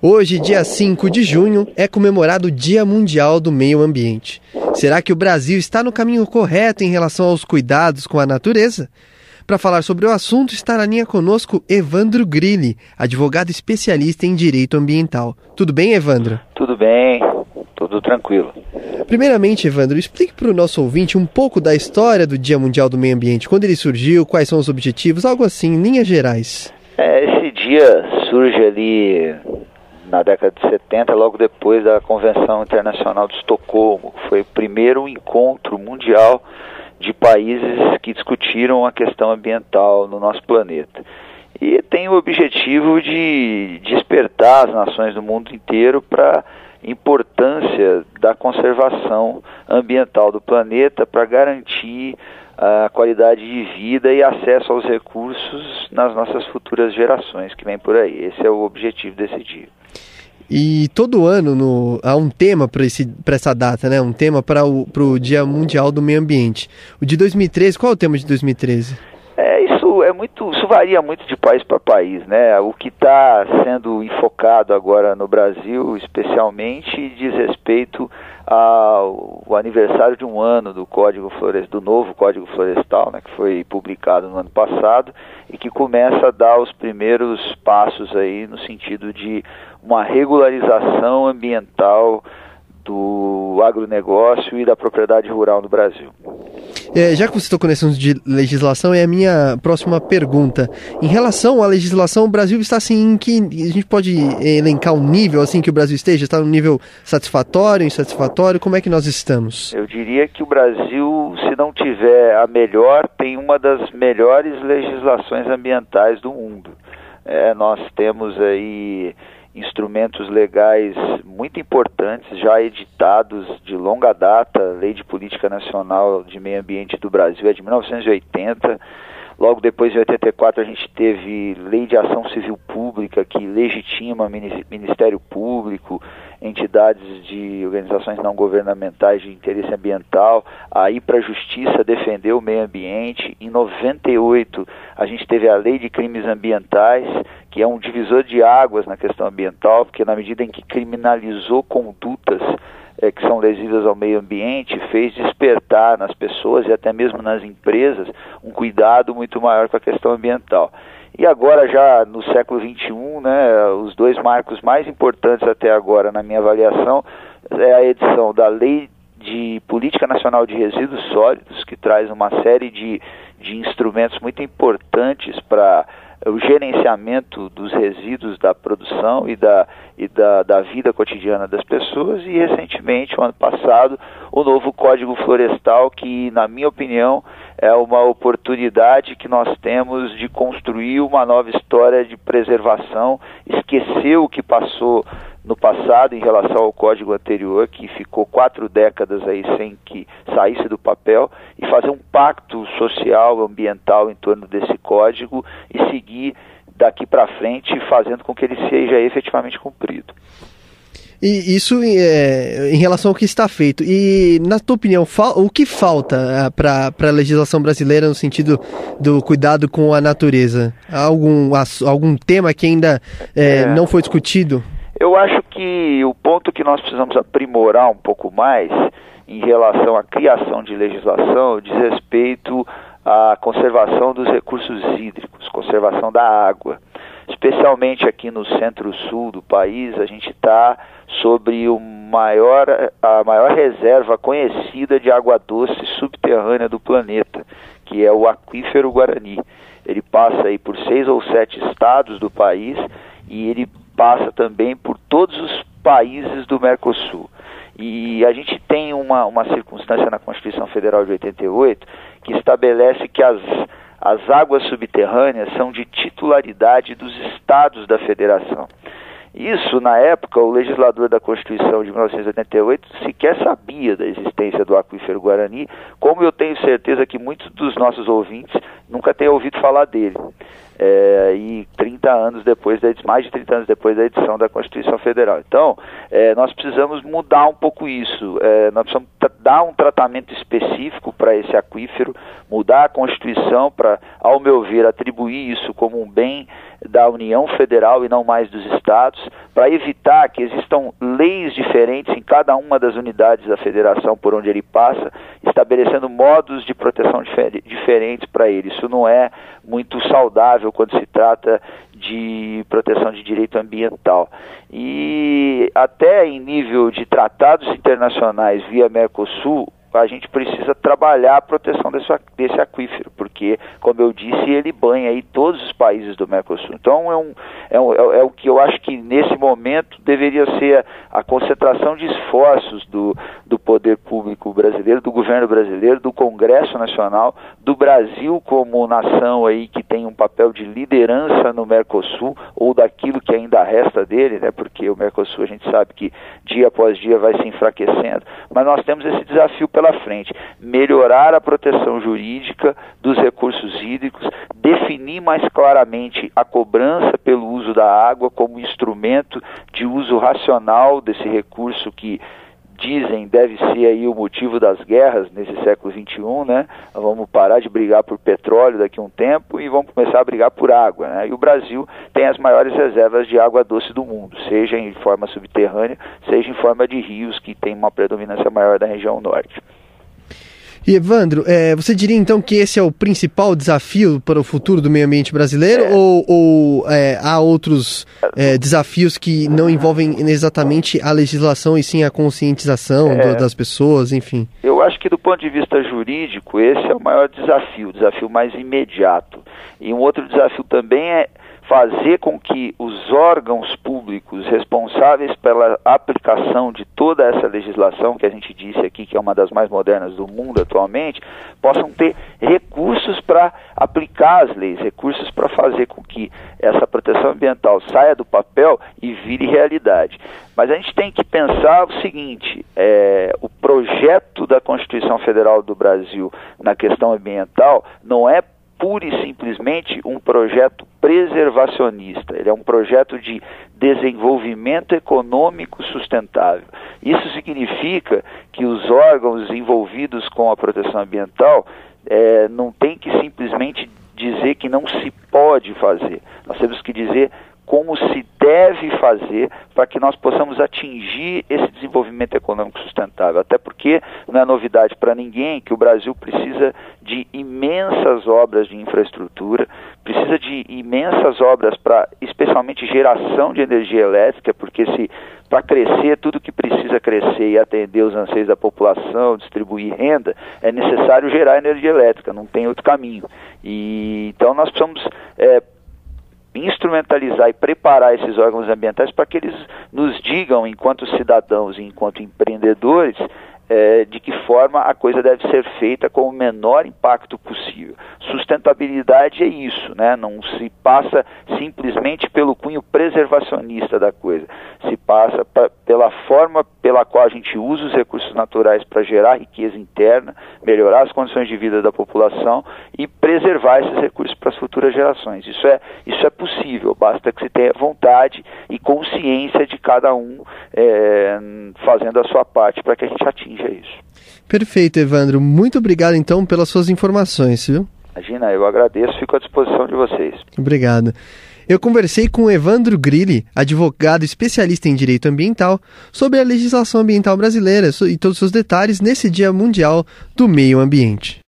Hoje, dia 5 de junho, é comemorado o Dia Mundial do Meio Ambiente. Será que o Brasil está no caminho correto em relação aos cuidados com a natureza? Para falar sobre o assunto, está na linha conosco Evandro Grilli, advogado especialista em direito ambiental. Tudo bem, Evandro? Tudo bem, tudo tranquilo. Primeiramente, Evandro, explique para o nosso ouvinte um pouco da história do Dia Mundial do Meio Ambiente, quando ele surgiu, quais são os objetivos, algo assim, em linhas gerais. Esse dia surge ali na década de 70, logo depois da Convenção Internacional de Estocolmo. Foi o primeiro encontro mundial de países que discutiram a questão ambiental no nosso planeta. E tem o objetivo de despertar as nações do mundo inteiro para a importância da conservação ambiental do planeta para garantir a qualidade de vida e acesso aos recursos nas nossas futuras gerações que vêm por aí. Esse é o objetivo desse dia. E todo ano há um tema para essa data, né? Um tema para o Dia Mundial do Meio Ambiente. O de 2013, qual é o tema de 2013? Isso varia muito de país para país, né? O que está sendo enfocado agora no Brasil, especialmente, diz respeito ao aniversário de um ano do novo Código Florestal, né, que foi publicado no ano passado e que começa a dar os primeiros passos aí no sentido de uma regularização ambiental do agronegócio e da propriedade rural no Brasil. Já que você tocou nesse assunto de legislação, é a minha próxima pergunta. Em relação à legislação, o Brasil está assim, em que a gente pode elencar um nível assim que o Brasil esteja? Está no nível satisfatório, insatisfatório? Como é que nós estamos? Eu diria que o Brasil, se não tiver a melhor, tem uma das melhores legislações ambientais do mundo. Nós temos aí instrumentos legais muito importantes, já editados de longa data. A Lei de Política Nacional de Meio Ambiente do Brasil é de 1980. Logo depois, em 84, a gente teve Lei de Ação Civil Pública, que legitima Ministério Público, entidades de organizações não governamentais de interesse ambiental, a ir para a Justiça defender o meio ambiente. Em 98, a gente teve a Lei de Crimes Ambientais, que é um divisor de águas na questão ambiental, porque na medida em que criminalizou condutas que são lesivas ao meio ambiente, fez despertar nas pessoas e até mesmo nas empresas um cuidado muito maior com a questão ambiental. E agora, já no século XXI, né, os dois marcos mais importantes até agora, na minha avaliação, é a edição da Lei de Política Nacional de Resíduos Sólidos, que traz uma série de instrumentos muito importantes para o gerenciamento dos resíduos da produção e da vida cotidiana das pessoas, e recentemente, o ano passado, o novo Código Florestal, que, na minha opinião, é uma oportunidade que nós temos de construir uma nova história de preservação, esquecer o que passou no passado em relação ao código anterior, que ficou 4 décadas aí sem que saísse do papel, e fazer um pacto social, ambiental em torno desse código e seguir daqui para frente, fazendo com que ele seja efetivamente cumprido. E isso em relação ao que está feito. E, na tua opinião, o que falta para a legislação brasileira no sentido do cuidado com a natureza? Algum tema que ainda não foi discutido? Eu acho que o ponto que nós precisamos aprimorar um pouco mais em relação à criação de legislação diz respeito à conservação dos recursos hídricos, conservação da água. Especialmente aqui no centro-sul do país, a gente está sobre a maior reserva conhecida de água doce subterrânea do planeta, que é o Aquífero Guarani. Ele passa aí por 6 ou 7 estados do país e ele passa também por todos os países do Mercosul. E a gente tem uma circunstância na Constituição Federal de 88 que estabelece que as águas subterrâneas são de titularidade dos estados da federação. Isso, na época, o legislador da Constituição de 1988 sequer sabia da existência do Aquífero Guarani, como eu tenho certeza que muitos dos nossos ouvintes nunca têm ouvido falar dele. E mais de 30 anos depois da edição da Constituição Federal. Então, nós precisamos mudar um pouco isso. Nós precisamos dar um tratamento específico para esse aquífero, mudar a Constituição para, ao meu ver, atribuir isso como um bem da União Federal e não mais dos estados, para evitar que existam leis diferentes em cada uma das unidades da federação por onde ele passa, estabelecendo modos de proteção diferentes para ele. Isso não é muito saudável quando se trata de proteção de direito ambiental. E até em nível de tratados internacionais via Mercosul, a gente precisa trabalhar a proteção desse aquífero, porque, como eu disse, ele banha aí todos os países do Mercosul. Então é o que eu acho que nesse momento deveria ser a concentração de esforços do poder público brasileiro, do governo brasileiro, do Congresso Nacional, do Brasil como nação aí que tem um papel de liderança no Mercosul, ou daquilo que ainda resta dele, né? Porque o Mercosul a gente sabe que dia após dia vai se enfraquecendo, mas nós temos esse desafio pela frente, melhorar a proteção jurídica dos recursos hídricos, definir mais claramente a cobrança pelo uso da água como instrumento de uso racional desse recurso que dizem deve ser aí o motivo das guerras nesse século XXI, né? Vamos parar de brigar por petróleo daqui a um tempo e vamos começar a brigar por água, né? E o Brasil tem as maiores reservas de água doce do mundo, seja em forma subterrânea, seja em forma de rios, que tem uma predominância maior da região norte. E Evandro, você diria então que esse é o principal desafio para o futuro do meio ambiente brasileiro ou há outros desafios que não envolvem exatamente a legislação e sim a conscientização das pessoas, enfim? Eu acho que do ponto de vista jurídico esse é o maior desafio, o desafio mais imediato. E um outro desafio também é fazer com que os órgãos públicos responsáveis pela aplicação de toda essa legislação, que a gente disse aqui que é uma das mais modernas do mundo atualmente, possam ter recursos para aplicar as leis, recursos para fazer com que essa proteção ambiental saia do papel e vire realidade. Mas a gente tem que pensar o seguinte, o projeto da Constituição Federal do Brasil na questão ambiental não é pura e simplesmente um projeto preservacionista, ele é um projeto de desenvolvimento econômico sustentável. Isso significa que os órgãos envolvidos com a proteção ambiental não tem que simplesmente dizer que não se pode fazer, nós temos que dizer como se deve fazer para que nós possamos atingir esse desenvolvimento econômico sustentável. Até porque não é novidade para ninguém que o Brasil precisa de imensas obras de infraestrutura, precisa de imensas obras para, especialmente, geração de energia elétrica, porque para crescer tudo que precisa crescer e atender os anseios da população, distribuir renda, é necessário gerar energia elétrica, não tem outro caminho. Então nós precisamos instrumentalizar e preparar esses órgãos ambientais para que eles nos digam, enquanto cidadãos e enquanto empreendedores, de que forma a coisa deve ser feita com o menor impacto possível. Sustentabilidade é isso, né? Não se passa simplesmente pelo cunho preservacionista da coisa, se passa pela forma pela qual a gente usa os recursos naturais para gerar riqueza interna, melhorar as condições de vida da população e preservar esses recursos para as futuras gerações. Isso é possível, basta que se tenha vontade e consciência de cada um fazendo a sua parte para que a gente atinja isso. Perfeito, Evandro. Muito obrigado, então, pelas suas informações, viu? Imagina, eu agradeço, fico à disposição de vocês. Obrigado. Eu conversei com o Evandro Grilli, advogado especialista em direito ambiental, sobre a legislação ambiental brasileira e todos os seus detalhes nesse Dia Mundial do Meio Ambiente.